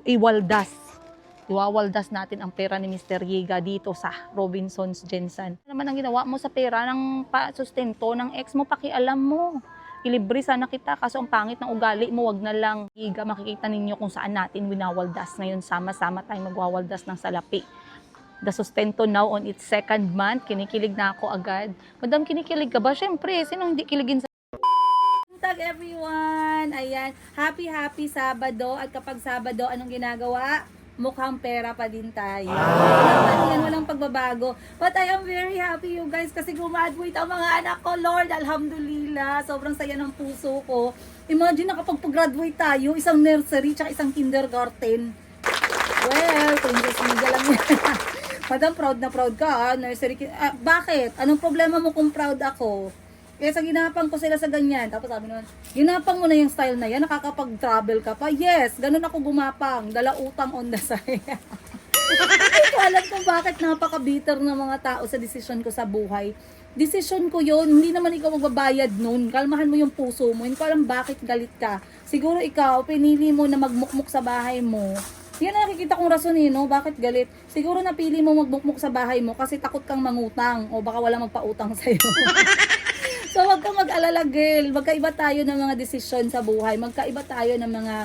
iwaldas. Iwawaldas natin ang pera ni Mr. Yiga dito sa Robinsons Jensen. Ano naman ang ginawa mo sa pera ng sustento ng ex mo, pakialam mo. Ilibre sana kita, kaso ang pangit ng ugali mo, wag na lang. Yiga, makikita ninyo kung saan natin winawaldas. Ngayon, sama-sama tayong magwawaldas ng salapi. The sustento now on its second month. Kinikilig na ako agad. Madam, kinikilig ka ba? Siyempre, sino hindi kiligin sa... Tag everyone! Ayan, happy Sabado. At kapag Sabado, anong ginagawa? Mukhang pera pa din tayo. Walang pagbabago. But I am very happy you guys kasi graduate ang mga anak ko. Lord, alhamdulillah. Sobrang saya ng puso ko. Imagine na kapag pag-graduate tayo, isang nursery tsaka isang kindergarten. Well, princess media lang yan. Madam, proud na proud ka ha? Nursery. Bakit? Anong problema mo kung proud ako? Kaya sa ginapang ko sila sa ganyan. Tapos sabi naman, ginapang mo na yung style na yan, nakakapag-travel ka pa. Yes, ganun ako gumapang. Dala utang on the side. Hindi ko alam kung bakit napaka-bitter ng mga tao sa desisyon ko sa buhay. Desisyon ko yun, hindi naman ikaw magbabayad nun. Kalmahan mo yung puso mo. Hindi ko alam bakit galit ka. Siguro ikaw, pinili mo na magmukmuk sa bahay mo. Yan ang nakikita kong rason no? Bakit galit? Siguro napili mo magmukmuk sa bahay mo kasi takot kang mangutang o baka wala magpautang sa'yo. So, wag kang mag-alala, girl. Magkaiba tayo ng mga desisyon sa buhay. Magkaiba tayo ng mga,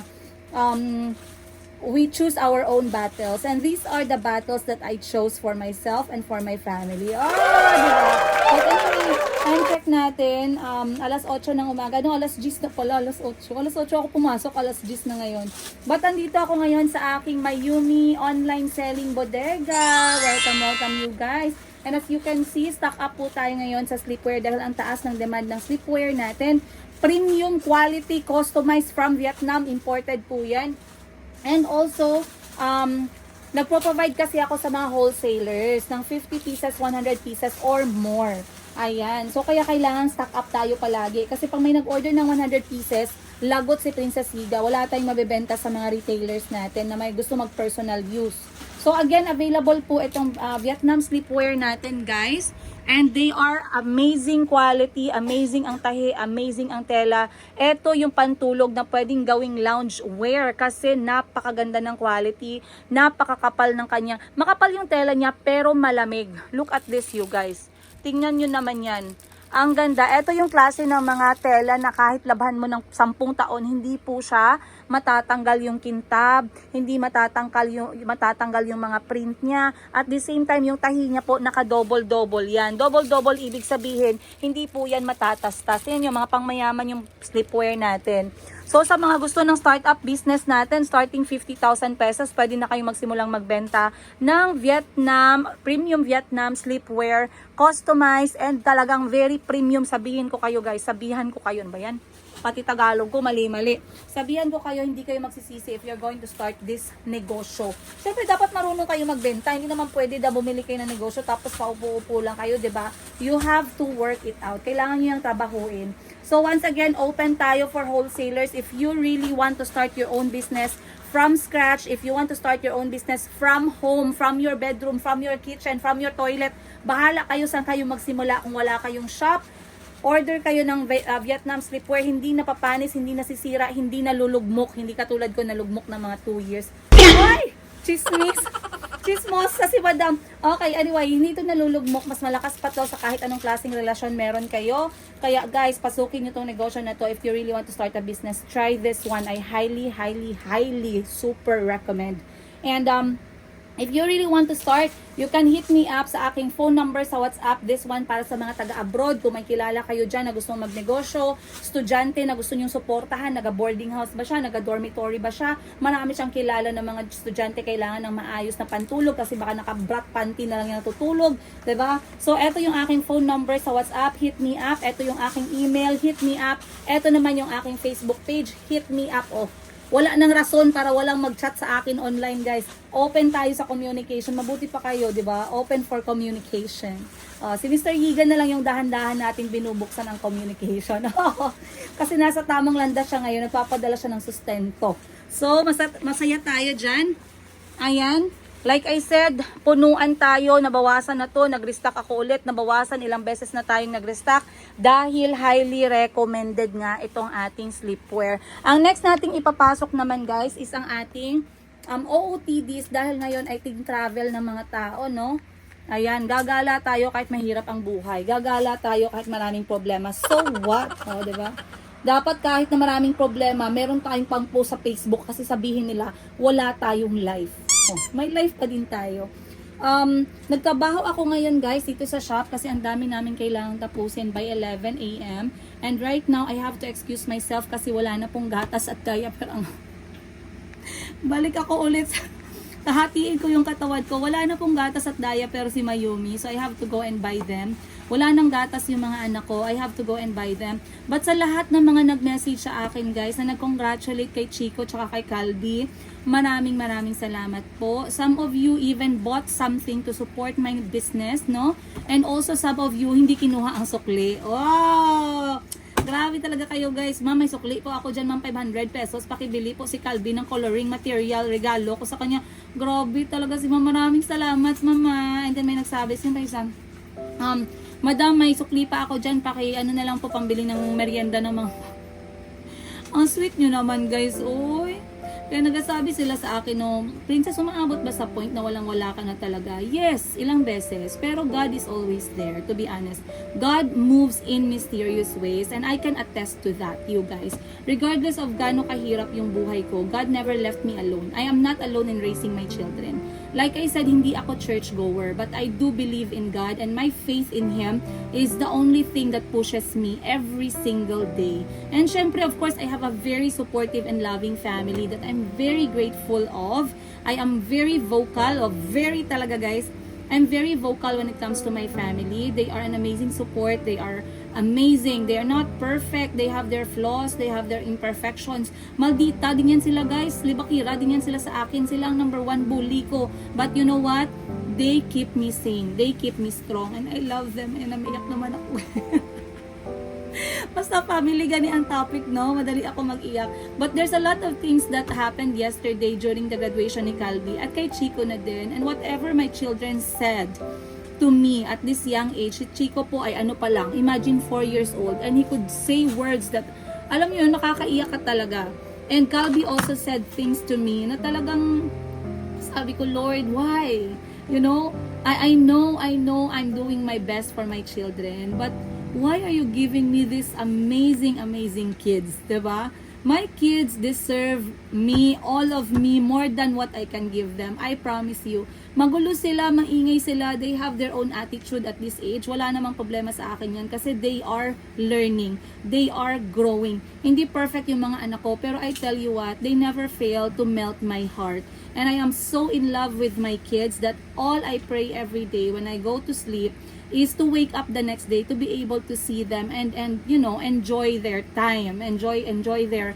we choose our own battles. And these are the battles that I chose for myself and for my family. Oh, diba? But anyway, time check natin. Alas 8 ng umaga. No, alas 10 na pala. Alas 8. Alas 8 ako pumasok. Alas 10 na ngayon. But andito ako ngayon sa aking Mayumi online selling bodega. Welcome you guys. And as you can see, stock up po tayo ngayon sa sleepwear dahil ang taas ng demand ng sleepwear natin. Premium quality, customized from Vietnam, imported po yan. And also, nagpo-provide kasi ako sa mga wholesalers ng 50 pieces, 100 pieces or more. Ayan. So, kaya kailangan stock up tayo palagi. Kasi pag may nag-order ng 100 pieces, lagot si Princess Yiga. Wala tayong mabebenta sa mga retailers natin na may gusto mag-personal use. So again, available po itong Vietnam sleepwear natin, guys. And they are amazing quality, amazing ang tahi, amazing ang tela. Ito yung pantulog na pwedeng gawing lounge wear kasi napakaganda ng quality, napakakapal ng kanya. Makapal yung tela niya pero malamig. Look at this, you guys. Tingnan nyo naman yan. Ang ganda. Ito yung klase ng mga tela na kahit labhan mo ng 10 taon, hindi po siya matatanggal yung kintab, hindi matatanggal yung mga print niya. At the same time, yung tahi niya po naka-double-double yan. Double-double ibig sabihin, hindi po yan matatastas. Yan yung mga pangmayaman yung sleepwear natin. So sa mga gusto ng startup business natin, starting 50,000 pesos, pwede na kayong magsimulang magbenta ng premium Vietnam sleepwear, customized and talagang very premium. Sabihin ko kayo guys, sabihan ko kayo, ba yan? Pati Tagalog ko, mali-mali. Sabihan ko kayo, hindi kayo magsisisi if you're going to start this negosyo. Siyempre, dapat marunong kayo magbenta. Hindi naman pwede na bumili kayo ng negosyo tapos paupo-upo lang kayo, diba? You have to work it out. Kailangan nyo yung trabahuin. So, once again, open tayo for wholesalers. If you really want to start your own business from scratch, if you want to start your own business from home, from your bedroom, from your kitchen, from your toilet, bahala kayo saan kayo magsimula kung wala kayong shop. Order kayo ng Vietnam sleepwear, hindi napapanis, hindi nasisira, hindi nalulugmok, hindi katulad ko nalugmok ng mga 2 years. Ay! Chismos sa si Madam. Okay, anyway, hindi ito nalulugmok. Mas malakas pa to sa kahit anong klaseng relasyon meron kayo. Kaya guys, pasukin nyo tong negosyo na to. If you really want to start a business, try this one. I highly super recommend. And if you really want to start, you can hit me up sa aking phone number sa WhatsApp. This one para sa mga taga-abroad. Kung may kilala kayo dyan na gusto magnegosyo, estudyante na gusto nyong suportahan, naga-boarding house ba siya, naga-dormitory ba siya, marami siyang kilala ng mga estudyante kailangan ng maayos na pantulog kasi baka naka-brat panty na lang yung natutulog. Diba? So, eto yung aking phone number sa WhatsApp. Hit me up. Eto yung aking email. Hit me up. Eto naman yung aking Facebook page. Hit me up. Oh. Wala nang rason para walang mag-chat sa akin online, guys. Open tayo sa communication. Mabuti pa kayo, di ba? Open for communication. Si Mr. Yiga na lang yung dahan-dahan nating binubuksan ang communication. Kasi nasa tamang landas siya ngayon. Nagpapadala siya ng sustento. So, masaya tayo dyan. Ayan. Like I said, punuan tayo, nabawasan na to, nag-restock ako ulit, nabawasan, ilang beses na tayong nag-restock dahil highly recommended nga itong ating sleepwear. Ang next nating ipapasok naman guys is ang ating OOTDs dahil ngayon ay travel ng mga tao, no? Ayan, gagala tayo kahit mahirap ang buhay. Gagala tayo kahit maraming problema. So what? O, diba? Dapat kahit na maraming problema, meron tayong pang-post sa Facebook kasi sabihin nila, wala tayong life. Oh, may life pa din tayo. Nagtrabaho ako ngayon guys dito sa shop kasi ang dami namin kailangang tapusin by 11 a.m. And right now, I have to excuse myself kasi wala na pong gatas at diaper. Balik ako ulit sa hahatiin ko yung katawan ko. Wala na pong gatas at diaper si Mayumi. So I have to go and buy them. Wala nang gatas yung mga anak ko. I have to go and buy them. But sa lahat ng mga nag-message sa akin guys na nag-congratulate kay Chico tsaka kay Calby, maraming salamat po. Some of you even bought something to support my business, no? And also some of you hindi kinuha ang sukli. Oh! Grabe talaga kayo guys. Ma'am, may sukli po ako dyan, ma'am, 500 pesos. Pakibili po si Calby ng coloring material. Regalo ko sa kanya. Grabe talaga si ma'am. Maraming salamat, mama. And then may nagsabi, sino tayo isang? Madam, may sukli pa ako dyan. Ano na lang po, pambili ng merienda ng mga... Ang sweet nyo naman guys. Uy. Kaya nagsasabi sila sa akin, no, Princess, umaabot ba sa point na walang-wala ka na talaga? Yes, ilang beses. Pero God is always there, to be honest. God moves in mysterious ways and I can attest to that, you guys. Regardless of gaano kahirap yung buhay ko, God never left me alone. I am not alone in raising my children. Like I said, hindi ako churchgoer, but I do believe in God and my faith in Him is the only thing that pushes me every single day. And syempre, of course, I have a very supportive and loving family that I'm very grateful of. I am very vocal, talaga guys, I'm very vocal when it comes to my family. They are an amazing support. They are amazing. They are not perfect. They have their flaws. They have their imperfections. Maldita din yan sila guys. Libakira din yan sila sa akin. Sila ang number one bully ko. But you know what? They keep me sane. They keep me strong. And I love them. And namiyak naman ako. Basta family, gani ang topic, no? Madali ako mag-iyak. But there's a lot of things that happened yesterday during the graduation ni Calby at kay Chico na din. And whatever my children said to me at this young age, si Chico po ay ano pa lang, imagine 4 years old, and he could say words that, alam niyo, nakakaiyak ka talaga. And Calby also said things to me na talagang, sabi ko, Lord, why? You know, I know I'm doing my best for my children, but why are you giving me these amazing kids, diba? My kids deserve me, all of me, more than what I can give them. I promise you. Magulo sila, maingay sila, they have their own attitude at this age. Wala namang problema sa akin yan kasi they are learning. They are growing. Hindi perfect yung mga anak ko, pero I tell you what, they never fail to melt my heart. And I am so in love with my kids that all I pray every day when I go to sleep is to wake up the next day to be able to see them and you know, enjoy their time, enjoy their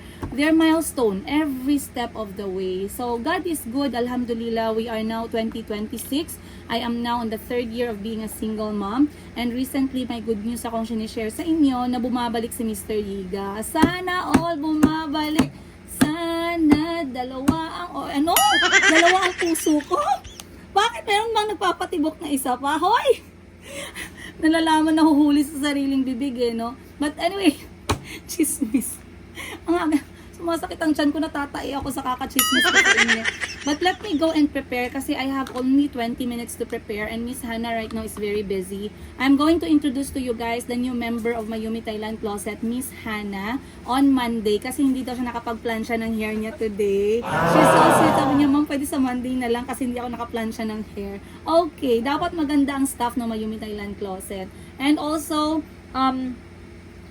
milestone every step of the way. So God is good, alhamdulillah. We are now 2026. I am now in the 3rd year of being a single mom, and recently may good news akong sinishare sa inyo na bumabalik si Mr. Yiga. Sana all bumabalik. Sana dalawa ang puso ko. Bakit meron bang nagpapatibok na isa pa? Hoy! Nalalaman na huhuli sa sariling bibig eh, no? But anyway, chismis. Sumasakit ang tiyan ko, natatay ako sa kakachismis ko sa inyo. But let me go and prepare kasi I have only 20 minutes to prepare and Miss Hannah right now is very busy. I'm going to introduce to you guys the new member of Mayumi Thailand Closet, Miss Hannah, on Monday kasi hindi daw siya nakapag-plansya ng hair niya today. She's so sweet. Sabi niya, ma'am, pwede sa Monday na lang kasi hindi ako nakaplansya ng hair. Okay, dapat maganda ang staff ng Mayumi Thailand Closet. And also,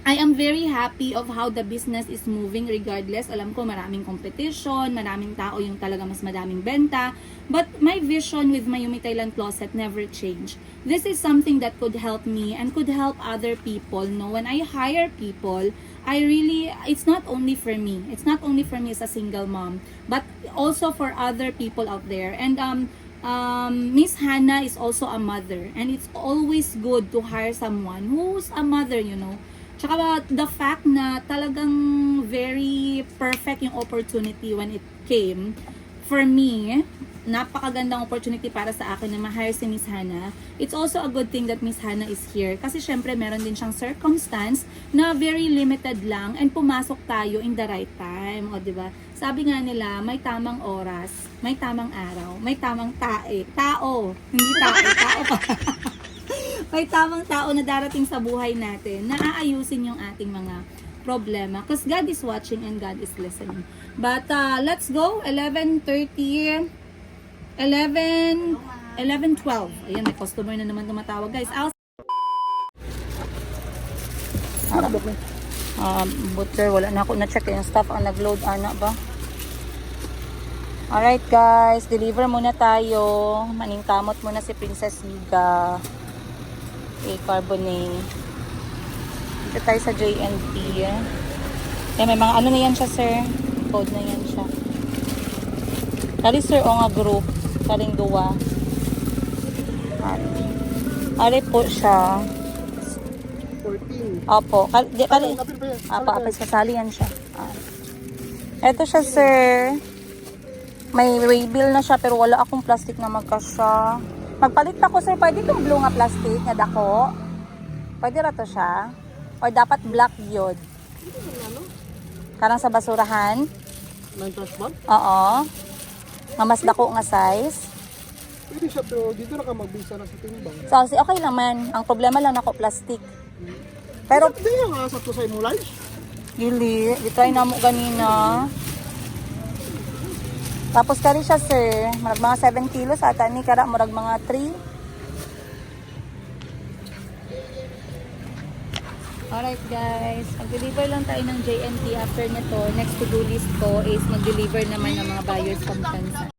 I am very happy of how the business is moving regardless. Alam ko maraming competition, maraming tao yung talaga mas madaming benta. But my vision with Mayumi Thailand Closet never changed. This is something that could help me and could help other people. No, when I hire people, it's not only for me. It's not only for me as a single mom, but also for other people out there. And Miss Hannah is also a mother. And it's always good to hire someone who's a mother, you know. Tsaka the fact na talagang very perfect yung opportunity when it came for me, napakagandang opportunity para sa akin na ma-hire si Miss Hannah. It's also a good thing that Miss Hannah is here. Kasi syempre meron din siyang circumstance na very limited lang and pumasok tayo in the right time. O, diba? Sabi nga nila, may tamang oras, may tamang araw, may tamang tao. Hindi tao pa. May tamang tao na darating sa buhay natin na aayusin yung ating mga problema. Because God is watching and God is listening. But let's go. 11:30. 11:12. Ayan, may customer na naman tumatawag. Guys, butter, wala na ako na-check yung stuff ang nag-load, ana ba? Alright guys, deliver muna tayo. Maningkamot muna si Princess Higa. Okay, carbonate. Dito tayo sa JNT. Eh, may mga ano na yan siya, sir. Code na yan siya. Kali sir, o nga group. Kaling duwa. Ari po siya. 14. Opo. Apis kasali yan siya. Ito siya, sir. May waybill na siya pero wala akong plastic na magkasya. Magpalit ako, sir. Pwede itong blue nga plastic nga dako. Pwede rato siya. Or dapat black yun. Karang sa basurahan. 9 trash bag? Oo. Nga mas dako nga size. Pwede siya pero dito na ka magbisa na sa timbang. So, okay naman. Ang problema lang ako plastic. Pero, Hindi nga sa to sa imo lunch. Dili, di-try na mo ganina. Tapos kari siya, sir. Marag mga 7 kilos ata ni kara marag mga 3. Alright guys, mag-deliver lang tayo ng JNT after nito. Next to-do list ko is mag-deliver naman ng mga buyers from Kansas.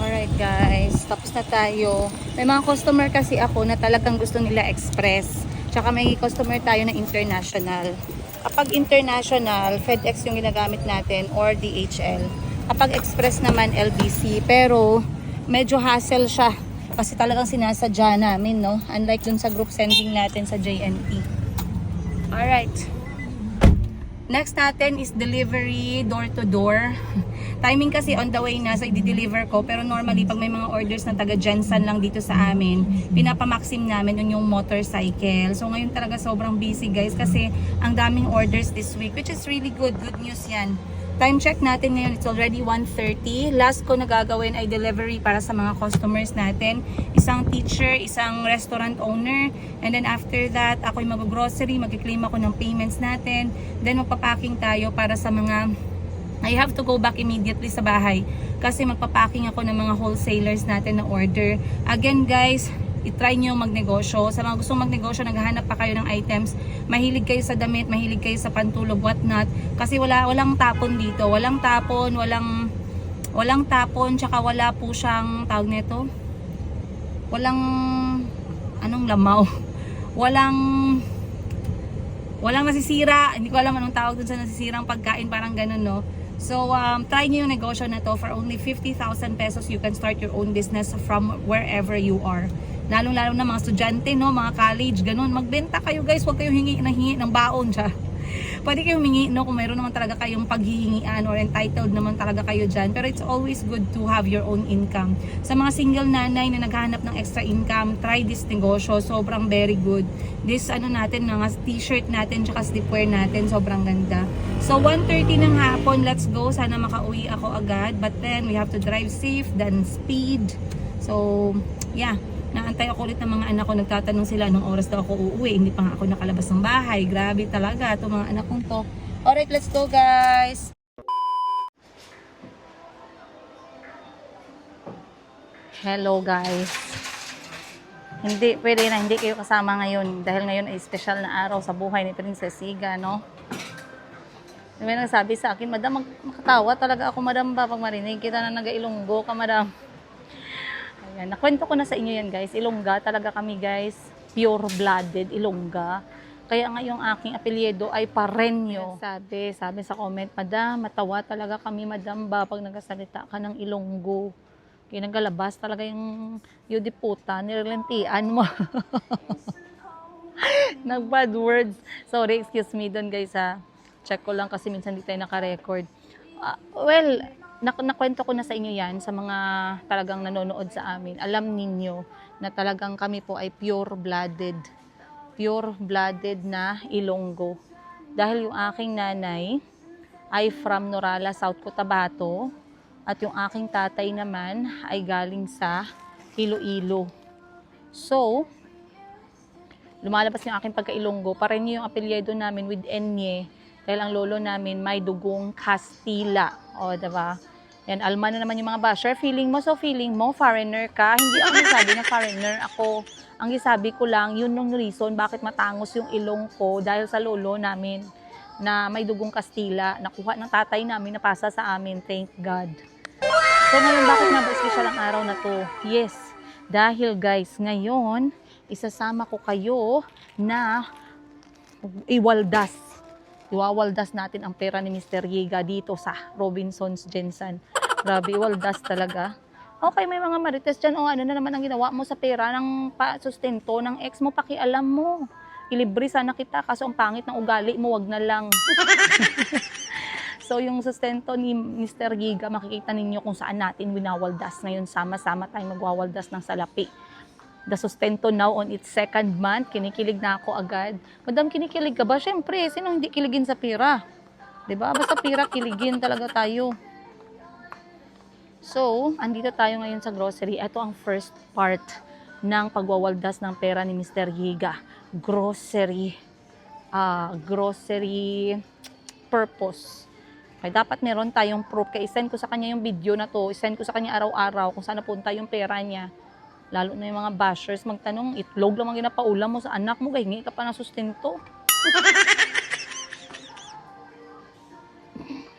Alright guys, tapos na tayo. May mga customer kasi ako na talagang gusto nila express. Tsaka may customer tayo na international. Kapag international, FedEx yung ginagamit natin or DHL. Kapag express naman, LBC. Pero medyo hassle siya. Kasi talagang sinasadya namin, no? Unlike dun sa group sending natin sa JNT. Alright. Next natin is delivery door to door. Timing kasi on the way na sa i-deliver ko. Pero normally, pag may mga orders na taga Jensen lang dito sa amin, pinapamaxim namin yung motorcycle. So ngayon talaga sobrang busy guys kasi ang daming orders this week, which is really good. Good news yan. Time check natin ngayon, it's already 1:30. Last ko na gagawin ay delivery para sa mga customers natin. Isang teacher, isang restaurant owner. And then after that, ako'y mag-grocery, mag-claim ako ng payments natin. Then magpapacking tayo para sa mga... I have to go back immediately sa bahay. Kasi magpapacking ako ng mga wholesalers natin na order. Again guys, i-try nyo magnegosyo. Sa mga gustong magnegosyo, naghahanap pa kayo ng items. Mahilig kayo sa damit, mahilig kayo sa pantulog, whatnot. Kasi walang tapon dito. Walang tapon, tsaka wala po siyang, tawag nito, walang, anong lamaw? Walang nasisira. Hindi ko alam anong tawag dun sa nasisirang pagkain, parang ganun, no? So, try nyo yung negosyo na to. For only 50,000 pesos, you can start your own business from wherever you are. Lalo-lalo na mga estudyante, no? Mga college, ganun. Magbenta kayo guys, huwag kayong hingi ng baon siya. Pwede kayong humingi, no? Kung mayroon naman talaga kayong paghihingian or entitled naman talaga kayo dyan. Pero it's always good to have your own income. Sa mga single nanay na naghahanap ng extra income, try this negosyo. Sobrang very good. This, natin, mga t-shirt natin, tsaka slipwear natin, sobrang ganda. So, 1:30 ng hapon, let's go. Sana makauwi ako agad. But then, we have to drive safe, then speed. So, yeah. Naantay ako ulit ng mga anak ko, nagtatanong sila anong oras daw ako uuwi. Hindi pa nga ako nakalabas ng bahay. Grabe talaga itong mga anak kong to. Alright, let's go guys! Hello guys! Hindi, pwede na hindi kayo kasama ngayon. Dahil ngayon ay special na araw sa buhay ni Princess Higa, no? May nagsabi sa akin, Madam, makatawa talaga ako, Madam, ba? Pag marinig kita na nag-Ilonggo ka, Madam. Ayan, nakwento ko na sa inyo yan guys. Ilongga talaga kami guys. Pure-blooded Ilongga. Kaya nga yung aking apelyido ay Parenyo. Sabi sa comment, Madam, matawa talaga kami, Madam ba, pag nagsasalita ka ng Ilonggo. Kaya nagalabas talaga yung yudiputa, nirelentian mo. Nag-bad words. Sorry, excuse me doon guys ha. Check ko lang kasi minsan di tayo naka-record. Well, nakwento ko na sa inyo yan, sa mga talagang nanonood sa amin. Alam ninyo na talagang kami po ay pure-blooded na Ilonggo. Dahil yung aking nanay ay from Norala, South Cotabato, at yung aking tatay naman ay galing sa Iloilo. So, lumalabas yung aking pagka-Ilonggo. Pareho yung apelyido namin with Enye. Dahil ang lolo namin may dugong Kastila. O, diba? Yan, Alma na naman yung mga basher. Feeling mo, foreigner ka. Hindi ako nasabi na foreigner. Ako, ang isabi ko lang, yun yung reason bakit matangos yung ilong ko dahil sa lolo namin na may dugong Kastila. Nakuha ng tatay namin, napasa sa amin. Thank God. So, ngayon, bakit nga ba special ang araw na to? Yes, dahil guys, ngayon, isasama ko kayo na iwawaldas natin ang pera ni Mr. Yiga dito sa Robinsons Jensen. Grabe, iwaldas talaga. Okay, may mga marites dyan. O ano na naman ang ginawa mo sa pera ng sustento ng ex mo, pakialam mo. Ilibre sana kita, kaso ang pangit ng ugali mo, wag na lang. So, yung sustento ni Mr. Giga, makikita ninyo kung saan natin winawaldas. Ngayon, sama-sama tayong magwawaldas ng salapi. The sustento now on its second month. Kinikilig na ako agad. Madam, kinikilig ka ba? Siyempre, sino hindi kiligin sa pira? Diba? Basta pira, kiligin talaga tayo. So, andito tayo ngayon sa grocery. Ito ang first part ng pagwawaldas ng pera ni Mr. Giga. Grocery purpose. Kaya dapat meron tayong proof. Kaya isend ko sa kanya yung video na to. Isend ko sa kanya araw-araw kung saan napunta yung pera niya. Lalo na yung mga bashers magtanong, itlog lang ang ginapaulam mo sa anak mo, hingi ka pa ng sustento.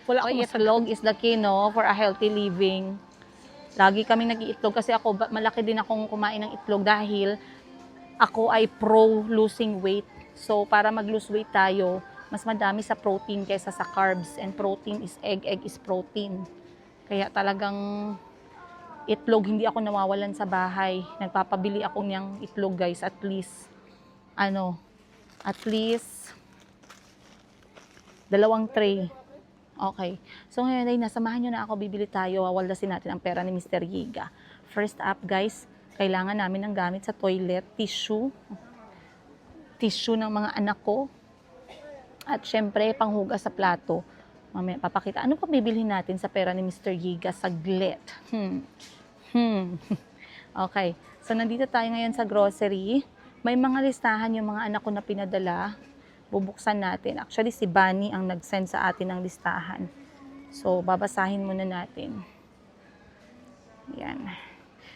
Wala akong itlog is the key, no, for a healthy living. Lagi kaming nag-iitlog kasi ako, malaki din akong kumain ng itlog dahil ako ay pro losing weight. So, para mag-lose weight tayo, mas madami sa protein kaysa sa carbs. And protein is egg is protein. Kaya talagang itlog, hindi ako nawawalan sa bahay. Nagpapabili ako niyang itlog, guys, at least 2 tray. Okay. So ngayon ay nasamahan nyo na ako, bibili tayo, wawaldasin natin ang pera ni Mr. Giga. First up, guys, kailangan namin ng gamit sa toilet, tissue ng mga anak ko, at syempre, panghugas sa plato. Mamaya papakita. Ano pa bibilhin natin sa pera ni Mr. Giga? Saglit. Okay. So, nandito tayo ngayon sa grocery. May mga listahan yung mga anak ko na pinadala. Bubuksan natin. Actually, si Bunny ang nag-send sa atin ng listahan. So, babasahin muna natin. Yan.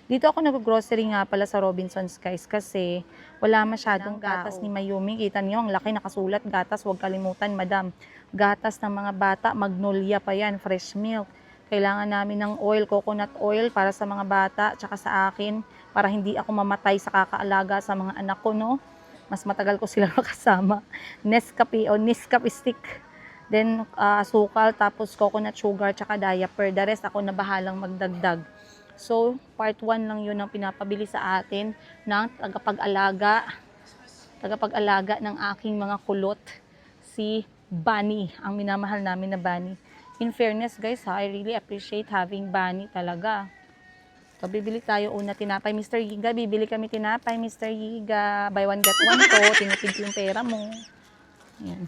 Dito ako nag-grocery nga pala sa Robinsons, guys, kasi wala masyadong gatas ni Mayumi. Kita niyo, ang laki nakasulat, gatas, huwag kalimutan, madam. Gatas ng mga bata, Magnolia pa yan, fresh milk. Kailangan namin ng oil, coconut oil para sa mga bata, tsaka sa akin, para hindi ako mamatay sa kakaalaga sa mga anak ko, no? Mas matagal ko silang makasama. Nescafe o Nescafe stick. Then, asukal, tapos coconut sugar, tsaka diaper. The rest, ako na bahalang magdagdag. So, part 1 lang yun ang pinapabili sa atin ng tagapag-alaga ng aking mga kulot, si Bunny, ang minamahal namin na Bunny. In fairness, guys, I really appreciate having Bunny talaga. So, bibili tayo una tinapay. Mr. Giga, bibili kami tinapay. Mr. Giga, buy one get one to. Tinipid yung pera mo. Yan.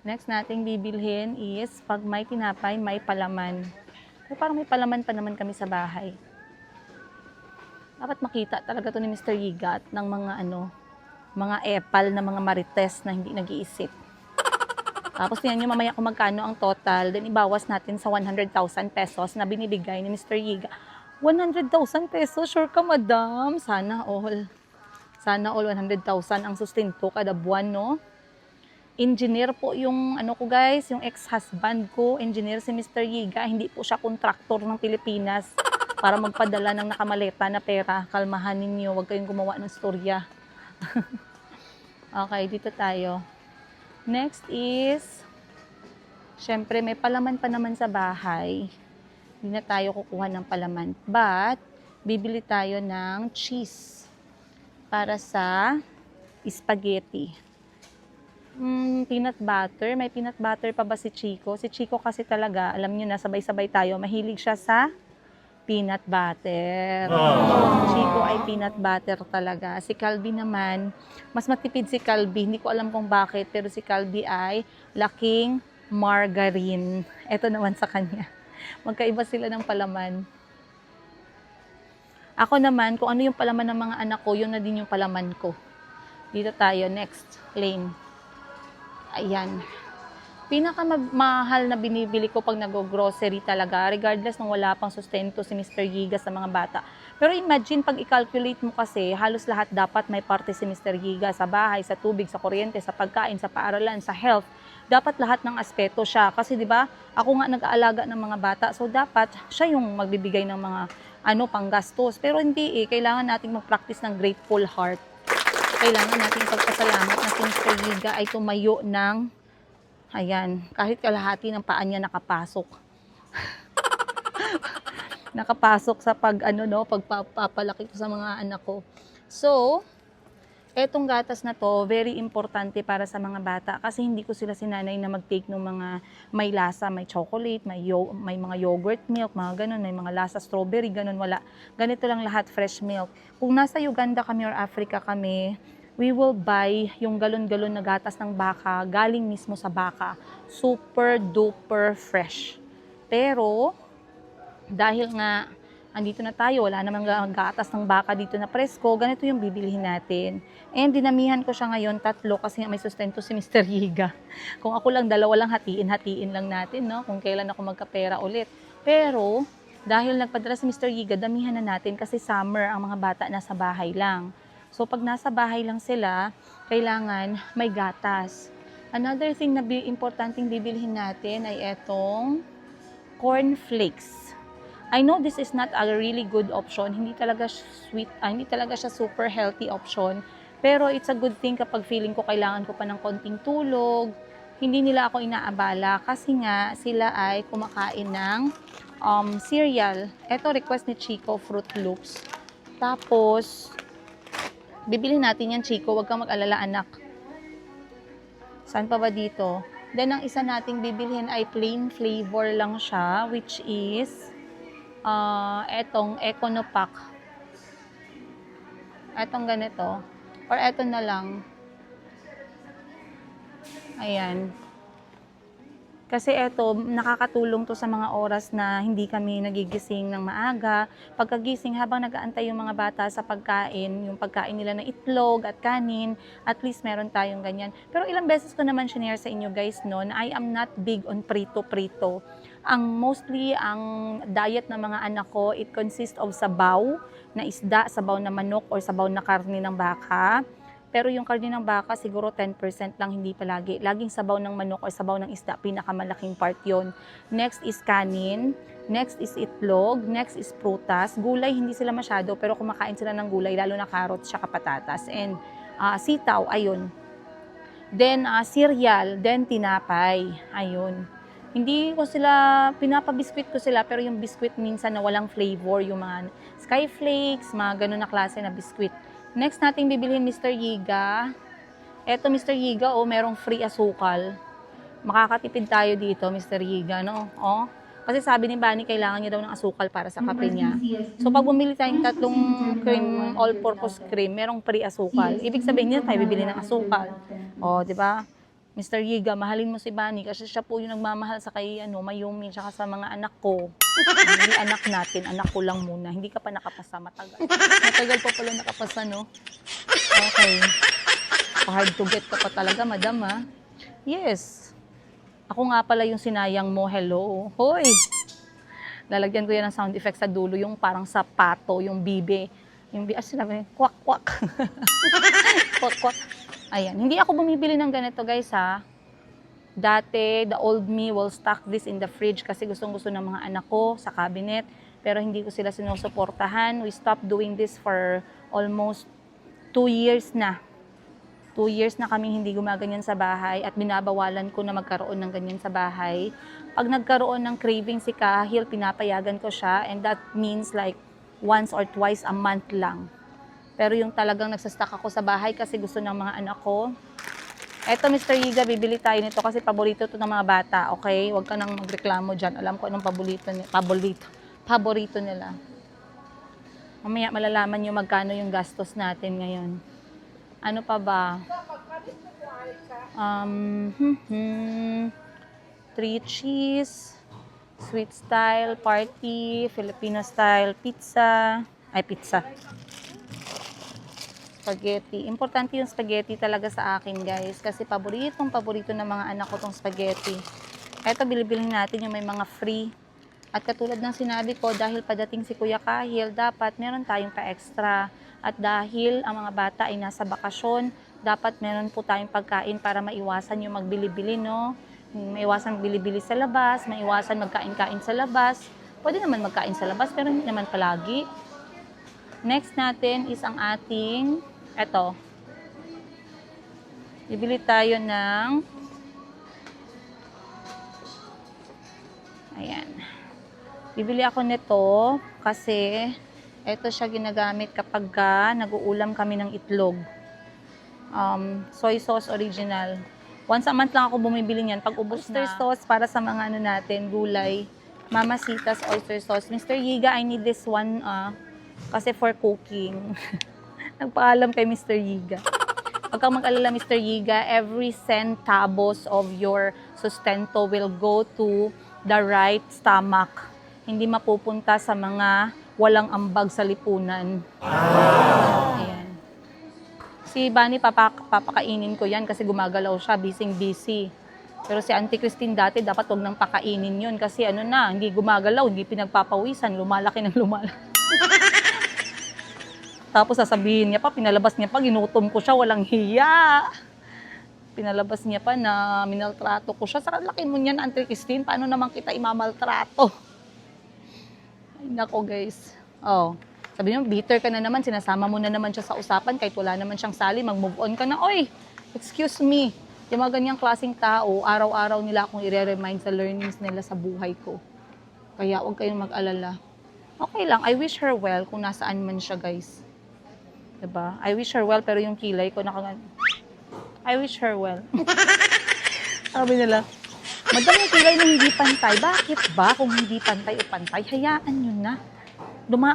Next nating bibilhin is, pag may tinapay, may palaman. So, parang may palaman pa naman kami sa bahay. Dapat makita talaga to ni Mr. Giga at ng mga epal na mga marites na hindi nag-iisip. Tapos tingnan nyo mamaya kung magkano ang total, then ibawas natin sa 100,000 pesos na binibigay ni Mr. Giga. 100,000 pesos, sure ka, madam? Sana all 100,000 ang sustento kada buwan, no? Engineer po yung ko, guys, yung ex-husband ko, engineer si Mr. Giga. Hindi po siya kontraktor ng Pilipinas para magpadala ng nakamaleta na pera. Kalmahan ninyo, huwag kayong gumawa ng storya. Okay, dito tayo. Next is, syempre may palaman pa naman sa bahay. Hindi na tayo kukuha ng palaman. But, bibili tayo ng cheese para sa spaghetti. Peanut butter. May peanut butter pa ba si Chico? Si Chico kasi talaga, alam niyo na, sabay-sabay tayo. Mahilig siya sa peanut butter. Chico ay peanut butter talaga. Si Calby naman, mas matipid si Calby. Hindi ko alam kung bakit, pero si Calby ay laking margarine. Ito naman sa kanya. Magkaiba sila ng palaman. Ako naman, kung ano yung palaman ng mga anak ko, yun na din yung palaman ko. Dito tayo, next lane. Ayan. Pinakamahal na binibili ko pag nag-grocery talaga, regardless ng wala pang sustento si Mr. Giga sa mga bata. Pero imagine, pag i-calculate mo kasi, halos lahat dapat may parte si Mr. Giga sa bahay, sa tubig, sa kuryente, sa pagkain, sa paaralan, sa health. Dapat lahat ng aspeto siya. Kasi di ba ako nga nag-aalaga ng mga bata, so dapat siya yung magbibigay ng mga panggastos. Pero hindi kailangan nating mag-practice ng grateful heart. Kailangan nating pagpasalamat na si Mr. Giga ay tumayo ng, ayan, kahit kalahati ng paa niya nakapasok. Nakapasok sa pagpapalaki ko sa mga anak ko. So, etong gatas na to, very importante para sa mga bata kasi hindi ko sila sinanay na mag-take ng mga may lasa, may chocolate, may mga yogurt milk, mga ganun, may mga lasa strawberry, ganun, wala. Ganito lang lahat, fresh milk. Kung nasa Uganda kami or Africa kami, we will buy yung galon-galon na gatas ng baka galing mismo sa baka. Super duper fresh. Pero, dahil nga andito na tayo, wala namang gatas ng baka dito na presko, ganito yung bibilihin natin. And dinamihan ko siya ngayon 3 kasi may sustento si Mr. Giga. Kung ako lang 2 lang, hatiin lang natin, no? Kung kailan ako magkapera ulit. Pero, dahil nagpadala si Mr. Giga, damihan na natin kasi summer ang mga bata nasa bahay lang. So, pag nasa bahay lang sila, kailangan may gatas. Another thing na importanteng bibilihin natin ay etong cornflakes. I know this is not a really good option. Hindi talaga sweet, hindi talaga siya super healthy option. Pero it's a good thing kapag feeling ko kailangan ko pa ng konting tulog. Hindi nila ako inaabala kasi nga sila ay kumakain ng cereal. Ito request ni Chico, Fruit Loops. Tapos, bibili natin yan, Chico. Huwag kang mag-alala, anak. Saan pa ba dito? Then, ang isa nating bibilhin ay plain flavor lang siya, which is etong Econopack. Etong ganito. Or eto na lang. Ayan. Kasi eto, nakakatulong to sa mga oras na hindi kami nagigising ng maaga. Pagkagising, habang nag-aantay yung mga bata sa pagkain, yung pagkain nila ng itlog at kanin, at least meron tayong ganyan. Pero ilang beses ko naman share sa inyo guys, no, na I am not big on prito-prito. Mostly, ang diet ng mga anak ko, it consists of sabaw na isda, sabaw na manok, or sabaw na karne ng baka. Pero yung karne ng baka, siguro 10% lang, hindi palagi. Laging sabaw ng manok o sabaw ng isda, pinakamalaking part yon. Next is kanin, next is itlog, next is prutas. Gulay, hindi sila masyado, pero kumakain sila ng gulay, lalo na carrots, tsaka patatas. And sitaw, ayun. Then cereal, then tinapay, ayun. Hindi ko sila, pinapabiskwit ko sila, pero yung biskwit minsan na walang flavor, yung mga skyflakes, mga ganun na klase na biskwit. Next nating bibilhin, Mr. Giga. Eto, Mr. Giga, merong free asukal. Makakatipid tayo dito, Mr. Giga, no? Kasi sabi ni Bani, kailangan niya daw ng asukal para sa kape niya. So, pag bumili tayong 3 cream, all-purpose cream, merong free asukal. Ibig sabihin niya, tayo bibili ng asukal. Di ba? Mr. Giga, mahalin mo si Bani kasi siya po yung nagmamahal sa kay Mayumi, tsaka sa mga anak ko. Hindi anak natin, anak ko lang muna. Hindi ka pa nakapasa, matagal. Matagal pa pala nakapasa, no? Okay. Hard to get ka pa talaga, madam, ha? Yes. Ako nga pala yung sinayang mo, hello. Hoy! Lalagyan ko yan ng sound effect sa dulo, yung parang sapato, yung bibe. Yung bibe, sinabi, kwak, kwak. Kwak, kwak. Ayan, hindi ako bumibili ng ganito, guys, ha? Dati, the old me will stock this in the fridge kasi gustong-gusto ng mga anak ko sa cabinet. Pero hindi ko sila sinusuportahan. We stopped doing this for almost 2 years na. 2 years na kami hindi gumaganyan sa bahay at binabawalan ko na magkaroon ng ganyan sa bahay. Pag nagkaroon ng craving si Kahil, pinapayagan ko siya, and that means like once or twice a month lang. Pero yung talagang nagsastock ako sa bahay kasi gusto ng mga anak ko, Eto, Mr. Yiga, bibili tayo nito kasi paborito to ng mga bata, okay? Huwag ka nang magreklamo dyan. Alam ko anong paborito nila. Mamaya malalaman nyo magkano yung gastos natin ngayon. Ano pa ba? Three cheese, sweet style, party, Filipino style, pizza. Spaghetti. Importante yung spaghetti talaga sa akin, guys. Kasi paborito ng mga anak ko tong spaghetti. Eto, bilibilin natin yung may mga free. At katulad ng sinabi ko, dahil padating si Kuya Kahil, dapat meron tayong pa-extra. At dahil ang mga bata ay nasa bakasyon, dapat meron po tayong pagkain para maiwasan yung magbili-bili, no? Maiwasan magbili-bili sa labas, maiwasan magkain-kain sa labas. Pwede naman magkain sa labas, pero hindi naman palagi. Next natin is ang ating, eto. Bibili tayo ng, ayan. Bibili ako nito kasi ito siya ginagamit kapag nag-uulam kami ng itlog. Soy sauce original. Once a month lang ako bumibili niyan. Pag ubos na. Oyster sauce para sa mga ano natin, gulay. Mamasitas oyster sauce. Mr. Yiga, I need this one kasi for cooking. Nagpaalam kay Mr. Yiga. Huwag kang mag-alala, Mr. Yiga, every centavos of your sustento will go to the right stomach. Hindi mapupunta sa mga walang ambag sa lipunan. Ayan. Si Bunny, papakainin ko yan kasi gumagalaw siya, busy. Pero si Auntie Christine dati, dapat huwag nang pakainin yun kasi ano na, hindi gumagalaw, hindi pinagpapawisan, lumalaki ng lumalaki. Tapos sasabihin niya pa, pinalabas niya pa, ginutom ko siya, walang hiya. Pinalabas niya pa na minaltrato ko siya. Sa laki mo niyan, Auntie Christine, paano naman kita imamaltrato? Ay, nako guys. Oh, sabi niyo, bitter ka na naman, sinasama mo na naman siya sa usapan, kahit wala naman siyang sali, mag-move on ka na. Oy, excuse me. Yung mga ganyang klaseng tao, araw-araw nila akong i-remind sa learnings nila sa buhay ko. Kaya huwag kayong mag-alala. Okay lang, I wish her well kung nasaan man siya, guys. Diba? I wish her well, pero yung kilay ko, I wish her well. Sabi nila, madam, yung kilay na hindi pantay. Bakit ba? Kung hindi pantay o pantay, hayaan nyo na.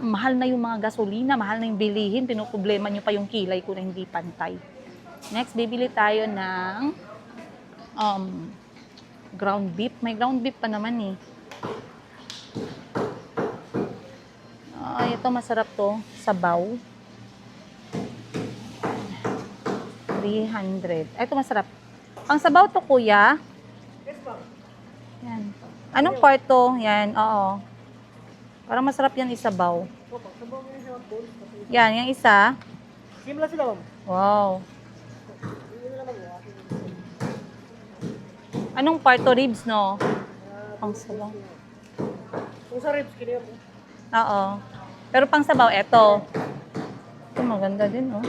Mahal na yung mga gasolina, mahal na yung bilihin, pinuproblema nyo pa yung kilay ko na hindi pantay. Next, bibili tayo ng ground beef. May ground beef pa naman eh. Ito masarap to, sabaw. 300. Ito masarap. Ang sabaw to, kuya. Yes, ma'am. Yan. Anong part to? Yan, oo. Parang masarap yan isabaw. Opo, sabaw mo yung hot balls. Yan, yung isa. Simla sila, ma'am. Wow. Anong part to? Ribs, no? Pang sabaw. Kung sa ribs, kiniya po. Oo. Pero pang sabaw, eto. Ito maganda din, oh.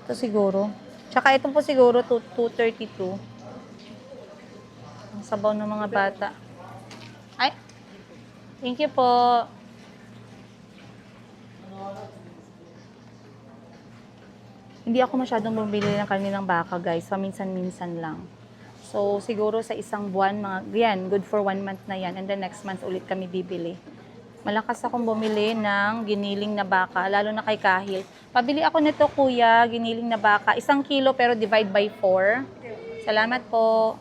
Ito siguro. Tsaka ito po siguro, 232. Ang sabaw ng mga bata. Ay! Thank you po. Hindi ako masyadong bumili ng karne ng baka, guys. Paminsan-minsan lang. So, siguro sa isang buwan, yan, good for 1 month na yan. And then next month ulit kami bibili. Malakas akong bumili ng giniling na baka, lalo na kay Kahil. Pabili ako nito, kuya, giniling na baka. 1 kilo pero divide by 4. Salamat po.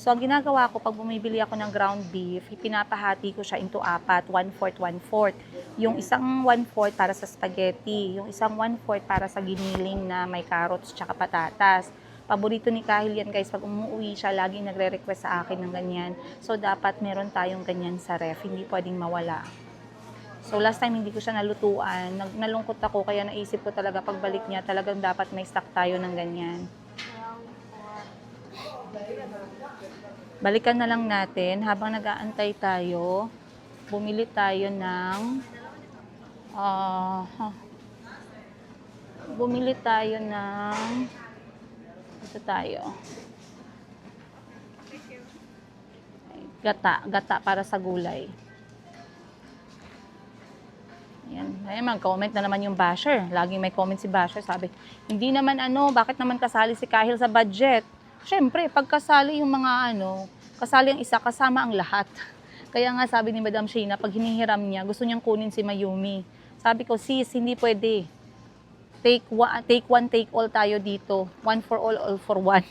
So, ang ginagawa ko, pag bumibili ako ng ground beef, pinapahati ko siya into 4, 1/4, 1/4. Yung isang 1/4 para sa spaghetti, yung isang 1/4 para sa giniling na may carrots tsaka patatas. Paborito ni Kahil yan, guys. Pag umuwi siya, laging nagre-request sa akin ng ganyan. So, dapat meron tayong ganyan sa ref. Hindi pwedeng mawala. So, last time hindi ko siya nalutuan. Nalungkot ako, kaya naisip ko talaga pagbalik niya, talagang dapat may stock tayo ng ganyan. Balikan na lang natin. Habang nag-aantay tayo, bumili tayo ng ito tayo. Gata para sa gulay. Ayan, Ngayon, mag-comment na naman yung basher. Laging may comment si basher. Sabi, hindi naman bakit naman kasali si Kahil sa budget? Siyempre, pag kasali yung mga kasali ang isa, kasama ang lahat. Kaya nga sabi ni Madam Sheena, pag hinihiram niya, gusto niyang kunin si Mayumi. Sabi ko, sis, hindi pwede. Take one, take all tayo dito. One for all for one.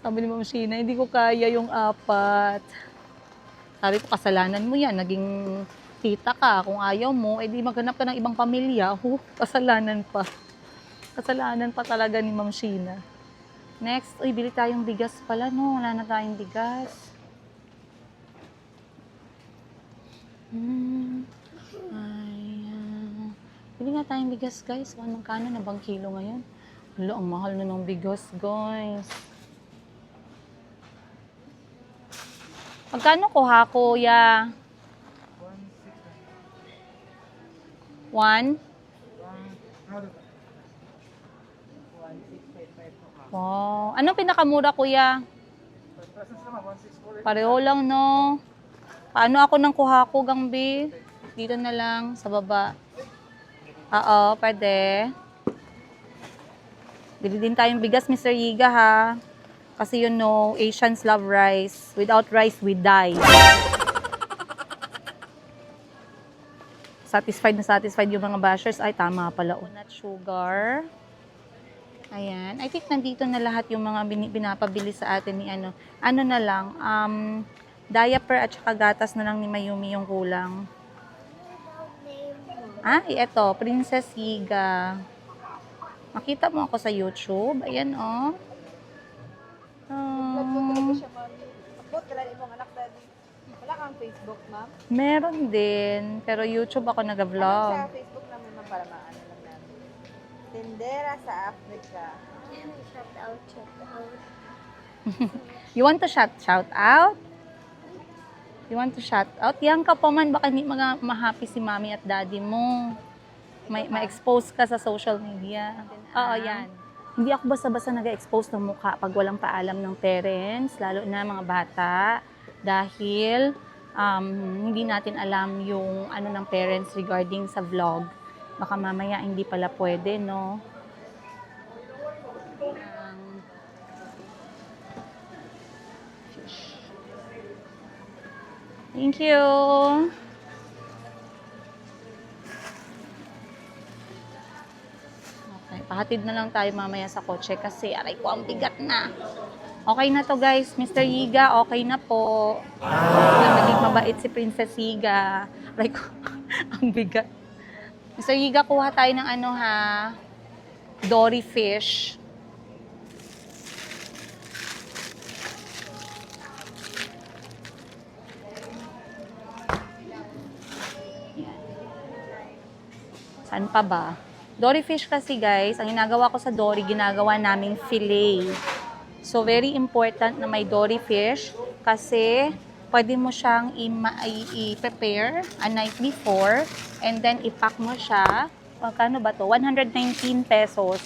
Sabi ni Ma'am Sheena, hindi ko kaya yung 4. Sabi ko, kasalanan mo yan. Naging tita ka. Kung ayaw mo, edi maghanap ka ng ibang pamilya. Kasalanan pa. Kasalanan pa talaga ni Ma'am Sheena. Next, bili tayong bigas pala, no? Wala na tayong bigas. Bili nga tayong bigas, guys. Magkano na bang kilo ngayon? Hala, ang mahal na ng bigas, guys. Magkano kuha, kuya? 1? Wow. Anong pinakamura, kuya? Pareho lang, no? Paano ako nang kuha ko, Gangbi? Dito na lang, sa baba. Oo, pwede. Bili din tayong bigas, Mr. Yiga, ha? Kasi Asians love rice. Without rice, we die. Satisfied na satisfied yung mga bashers. Ay, tama pala. Nut sugar. Ayan. I think nandito na lahat yung mga pinapabili sa atin ni Ano na lang, diaper at saka gatas na lang ni Mayumi yung kulang. Eto, Princess Yiga. Makita mo ako sa YouTube. Ayan, oh. Wala kang Facebook, ma'am? Meron din, pero YouTube ako nag-vlog. Sa Facebook namin, ma'am, para maano lang namin. Tindera sa Africa. Shout out. You want to shout out? You want to shout out? Yan ka po man, baka hindi ma-happy si mommy at daddy mo. Ma-expose ka sa social media. Oo, yan. Hindi ako basta-basta nag-expose ng mukha pag walang paalam ng parents, lalo na mga bata. Dahil hindi natin alam yung ng parents regarding sa vlog. Baka mamaya hindi pala pwede, no? Thank you. Okay, pahatid na lang tayo mamaya sa kotse kasi aray ko ang bigat na. Okay na to, guys. Mr. Yiga, okay na po. Naging mabait si Princess Yiga. Aray ko, ang bigat. Mr. Yiga, kuha tayo ng dory fish. Saan pa ba? Dory fish kasi, guys, ang ginagawa ko sa dory, ginagawa naming fillet. So, very important na may dory fish kasi pwede mo siyang i-prepare a night before and then i-pack mo siya. Magkano ba to? 119 pesos.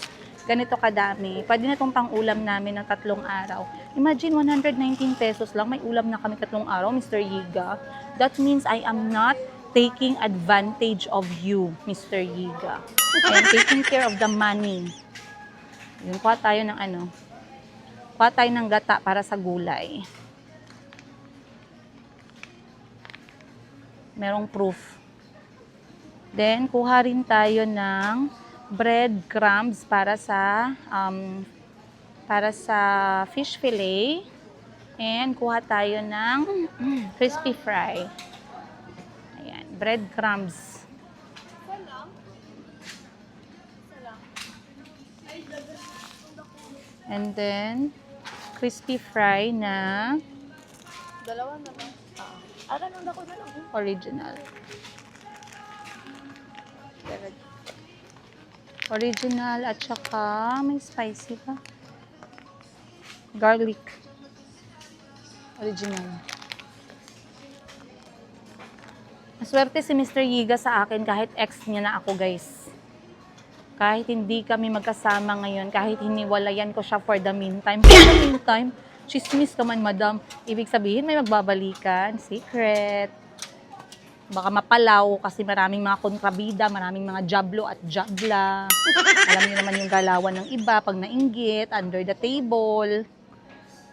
Ganito kadami. Pwede na itong pang-ulam namin ng 3 araw. Imagine, 119 pesos lang. May ulam na kami 3 araw, Mr. Yiga. That means I am not taking advantage of you, Mr. Yiga. I am taking care of the money. Yun, kuha tayo ng kuha tayo ng gata para sa gulay. Merong proof. Then, kuha rin tayo ng breadcrumbs para sa fish fillet. And kuha tayo ng crispy fry. Ayan, breadcrumbs. And then, crispy fry na Dalawa na ba? Ganun ako na lang. original. Original at saka may spicy pa. Garlic. Original. Maswerte si Mr. Yiga sa akin kahit ex niya na ako, guys. Kahit hindi kami magkasama ngayon, kahit hiniwalayan ko siya for the meantime. For the meantime, chismis ka man, madam. Ibig sabihin, may magbabalikan. Secret. baka mapalaw kasi maraming mga kontrabida, maraming mga jablo at jabla. Alam niyo naman yung galawan ng iba pag nainggit, under the table.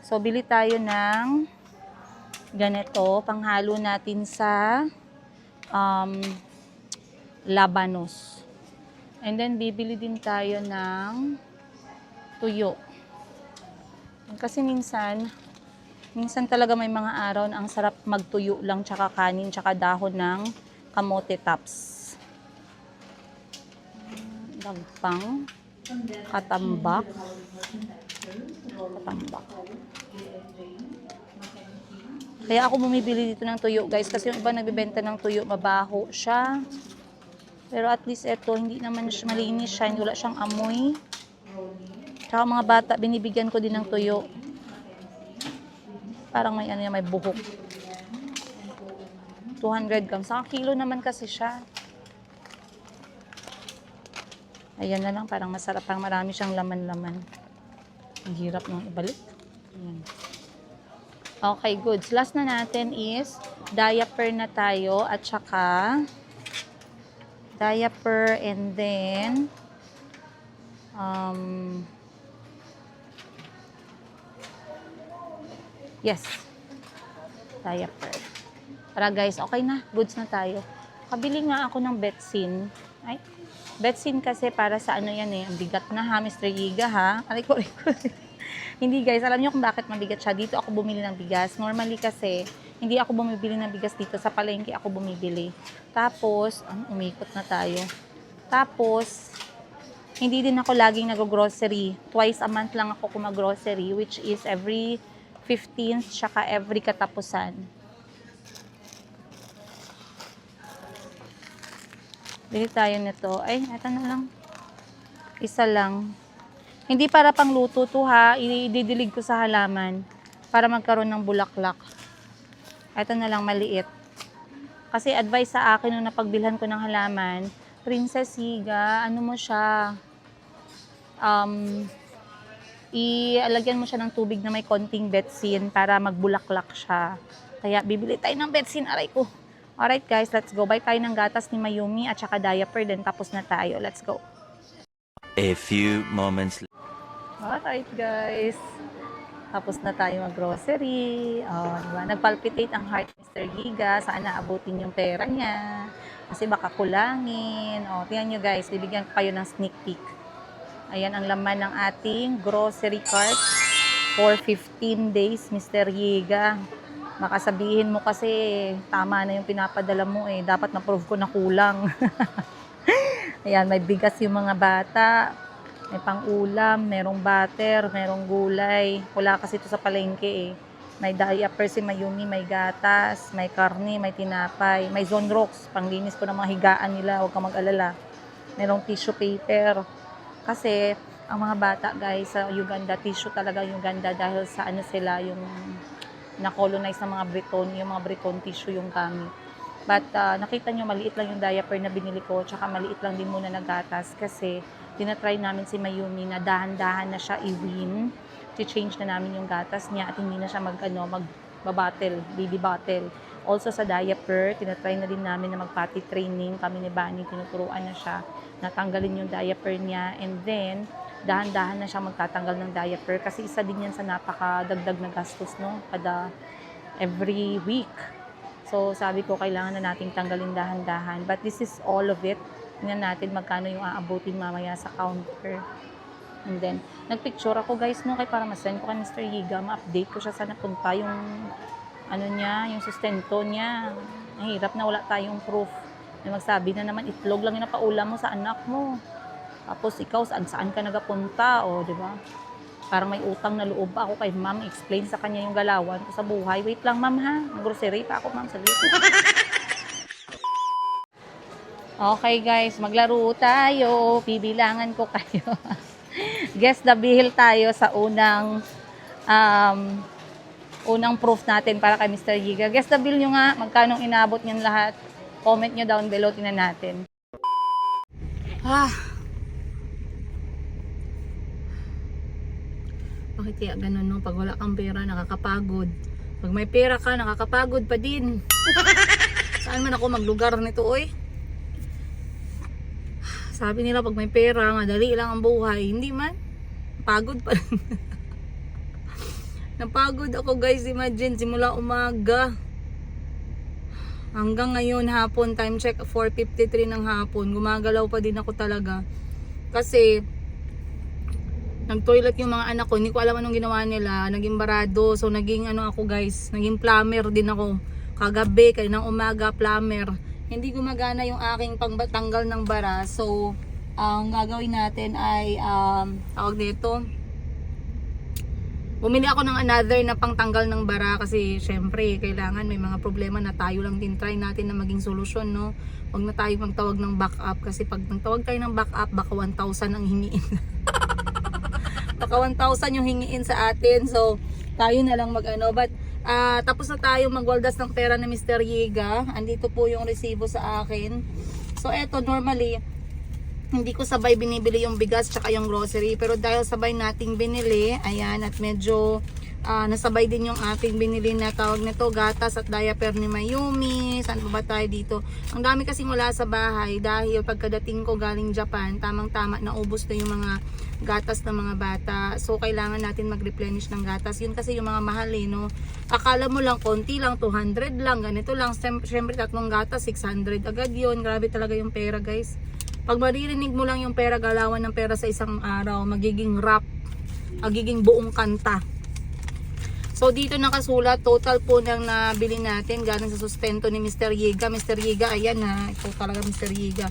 So, bili tayo ng ganito, panghalo natin sa labanos. And then, bibili din tayo ng tuyo. Kasi minsan talaga may mga araw na ang sarap magtuyo lang tsaka kanin tsaka dahon ng kamote tops. Dagpang, katambak. Kaya ako bumibili dito ng tuyo, guys, kasi yung iba nagbebenta ng tuyo, mabaho siya. Pero at least ito, hindi naman siya malinis siya, wala siyang amoy. Tsaka mga bata, binibigyan ko din ng tuyo. Parang may ano yan, may buhok. 200 grams. Saka kilo naman kasi siya. Ayan na lang, parang masarap. Parang marami siyang laman-laman. Ang hirap nung ibalik. Ayan. Okay, goods. Last na natin is diaper na tayo at saka diaper and then yes, diaper. Para guys, okay na. Goods na tayo. Kabili nga ako ng Betsin. Ay, Betsin kasi para sa ano yan eh. Ang bigat na ha, Mr. Giga ha. Aray ko. Hindi guys, alam niyo kung bakit mabigat siya. Dito ako bumili ng bigas. Normally kasi, hindi ako bumibili ng bigas dito. Sa palengke ako bumibili. Tapos, umikot na tayo. Tapos, hindi din ako laging nag-grocery. Twice a month lang ako kumag-grocery, which is every 15th, tsaka every katapusan. Bili tayo nito. Ay, ito na lang. Isa lang. Hindi para pang luto to ha. Ididilig ko sa halaman para magkaroon ng bulaklak. Ito na lang maliit. Kasi advice sa akin nung napagbilhan ko ng halaman, Princess Higa, ano mo siya, ialagyan mo siya ng tubig na may konting betsin para magbulaklak siya. Kaya bibili tayo ng betsin, aray ko. Alright guys, let's go. Buy tayo ng gatas ni Mayumi at saka diaper, then tapos na tayo. Let's go. A few moments later. Alright guys, tapos na tayo mag-grocery. Diba? Nagpalpitate ang heart ni Mr. Giga. Sana abutin yung pera niya. Kasi baka kulangin. Tingnan nyo guys, bibigyan ko kayo ng sneak peek. Ayan ang laman ng ating grocery cart for 15 days, Mr. Giga. Baka sabihin mo kasi tama na yung pinapadala mo eh. Dapat na-prove ko na kulang. Ayan, may bigas yung mga bata. May pang-ulam, merong butter, merong gulay. Wala kasi ito sa palengke eh. May diaper si Mayumi, may gatas, may karne, may tinapay, may Zonrox, panglinis ko ng mga higaan nila, huwag kang mag-alala. Merong tissue paper. Kasi ang mga bata guys sa Uganda, tissue talaga yung Uganda dahil sa ano sila, yung na-colonize ng mga Briton, yung mga Briton tissue yung gamit. But nakita nyo, maliit lang yung diaper na binili ko, tsaka maliit lang din muna na gatas kasi tinatry namin si Mayumi na dahan-dahan na siya i-win. I-change na namin yung gatas niya at hindi na siya mag-bottle, baby bottle. Also sa diaper, tinatry na din namin na mag-potty training. Kami ni Bani, tinuturuan na siya. Natanggalin yung diaper niya and then dahan-dahan na siya magtatanggal ng diaper kasi isa din yan sa napakadagdag na gastos no, kada every week. So sabi ko kailangan na nating tanggalin dahan-dahan. But this is all of it. Tingnan natin magkano yung aabutin mamaya sa counter. And then, nagpicture ako guys no, kay para masend ko kay Mr. Giga, ma-update ko siya sa napunta yung ano niya, yung sustento niya. Ang hirap na wala tayong proof. May magsabi na naman itlog lang yung napaulam mo sa anak mo. Tapos ikaw saan ka nagapunta, o di ba? Parang may utang na loob pa ako kay ma'am, explain sa kanya yung galawan ko sa buhay. Wait lang ma'am ha, grocery pa ako ma'am, saglit. Okay guys, maglaro tayo. Bibilangan ko kayo. Guess the bill tayo sa unang proof natin para kay Mr. Giga. Guess the bill nyo nga, magkano inabot nyo lahat. Comment nyo down below, tingnan natin. Bakit kaya ganun no? Pag wala kang pera, nakakapagod. Pag may pera ka, nakakapagod pa din. Saan man ako maglugar nito, oy? Sabi nila pag may pera, madali lang ang buhay. Hindi man. Pagod pa rin. Napagod ako guys, imagine, simula umaga. Hanggang ngayon hapon, time check 4:53 ng hapon. Gumagalaw pa din ako talaga. Kasi, nag-toilet yung mga anak ko. Hindi ko alam anong ginawa nila. Naging barado. So, naging ano ako guys, naging plumber din ako. Kagabi, kaninang umaga, plumber. Hindi gumagana yung aking pangtanggal ng bara. So, ang gagawin natin ay, tawag dito, bumili ako ng another na pangtanggal ng bara kasi syempre kailangan may mga problema na tayo lang din try natin na maging solusyon, no? Huwag na tayo magtawag ng backup kasi pag nagtawag tayo ng backup baka 1,000 ang hingiin. Baka 1,000 yung hingiin sa atin. So tayo na lang mag-ano. But tapos na tayo magwaldas ng pera ni Mr. Yiga. Andito po yung resibo sa akin. So eto, normally hindi ko sabay binibili yung bigas tsaka yung grocery, pero dahil sabay nating binili, ayan, at medyo nasabay din yung ating binili na tawag nito, gatas at diaper ni Mayumi. Saan pa ba tayo dito? Ang dami kasing wala sa bahay dahil pagkadating ko galing Japan, tamang-tama naubos na yung mga gatas ng mga bata. So kailangan natin mag-replenish ng gatas. Yun kasi yung mga mahal eh, no? Akala mo lang konti lang, 200 lang, ganito lang. Syempre tatlong gatas, 600 agad yun. Grabe talaga yung pera, guys. Pag maririnig mo lang yung pera, galawan ng pera sa isang araw, magiging rap, magiging buong kanta. So dito nakasulat, total po ng nabili natin galing sa sustento ni Mr. Yiga. Mr. Yiga, ayan na, ito talaga Mr. Yiga.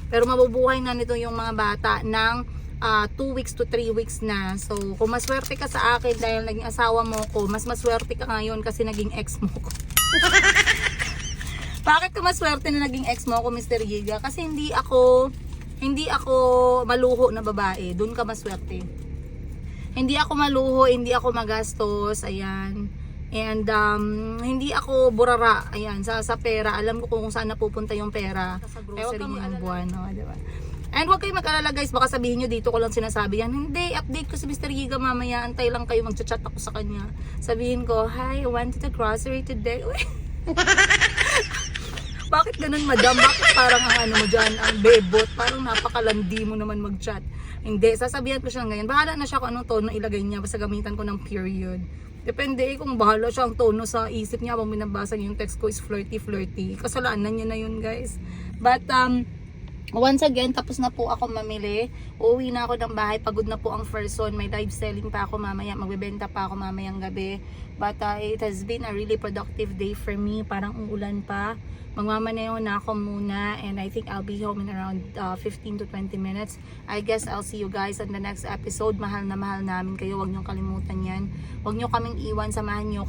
Pero mabubuhay na nito yung mga bata ng 2 weeks to 3 weeks na. So kung maswerte ka sa akin dahil naging asawa mo ko, mas maswerte ka ngayon kasi naging ex mo ko. Bakit ka maswerte na naging ex mo ako, Mr. Yiga? Kasi hindi ako maluho na babae. Doon ka maswerte. Hindi ako maluho, hindi ako magastos, ayan. And hindi ako burara, ayan, sa pera. Alam ko kung saan napupunta yung pera. Sa grocery ngayong buwan, no, diba? And huwag kayo mag-alala guys, baka sabihin nyo dito ko lang sinasabi yan. Hindi, update ko si Mr. Yiga mamaya. Antay lang kayo, mag-chat ako sa kanya. Sabihin ko, hi, I went to the grocery today. Bakit ganun, madam? Bakit parang ang ano mo dyan, ang bebot? Parang napakalandi mo naman mag-chat. Hindi, sasabihan ko siya ngayon. Bahala na siya kung anong tono ilagay niya. Basta gamitan ko ng period. Depende kung bahala siya ang tono sa isip niya. Habang binabasa niya yung text ko is flirty-flirty. Kasalanan niya na yun, guys. But, once again, tapos na po ako mamili. Uuwi na ako ng bahay. Pagod na po ang first one. May live selling pa ako mamaya. Magbebenta pa ako mamayang gabi. But it has been a really productive day for me. Parang umulan pa. Magmamaneho na ako muna. And I think I'll be home in around 15 to 20 minutes. I guess I'll see you guys on the next episode. Mahal na mahal namin kayo. Huwag niyo kalimutan yan. Huwag niyo kaming iwan. Samahan niyo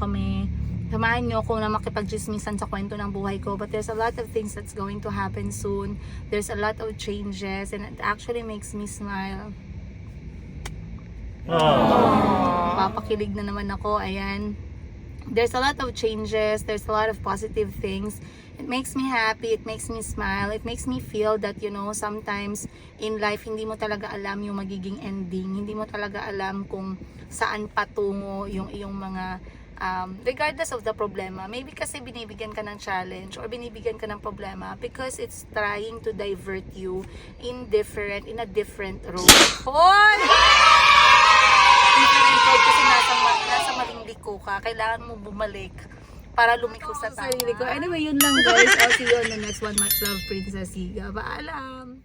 ako na makipag-chismisan sa kwento ng buhay ko. But there's a lot of things that's going to happen soon. There's a lot of changes and it actually makes me smile. Papakilig na naman ako. Ayan. There's a lot of changes. There's a lot of positive things. It makes me happy. It makes me smile. It makes me feel that, you know, sometimes in life, hindi mo talaga alam yung magiging ending. Hindi mo talaga alam kung saan patungo yung iyong mga regardless of the problema. Maybe kasi binibigyan ka ng challenge or binibigyan ka ng problema because it's trying to divert you in a different road. Hoy! Different road kasi nasa maling liko ka. Kailangan mo bumalik para lumiko sa sarili ko. Anyway, yun lang guys. I'll see you on the next one. Much love, Princess Yiga. Paalam!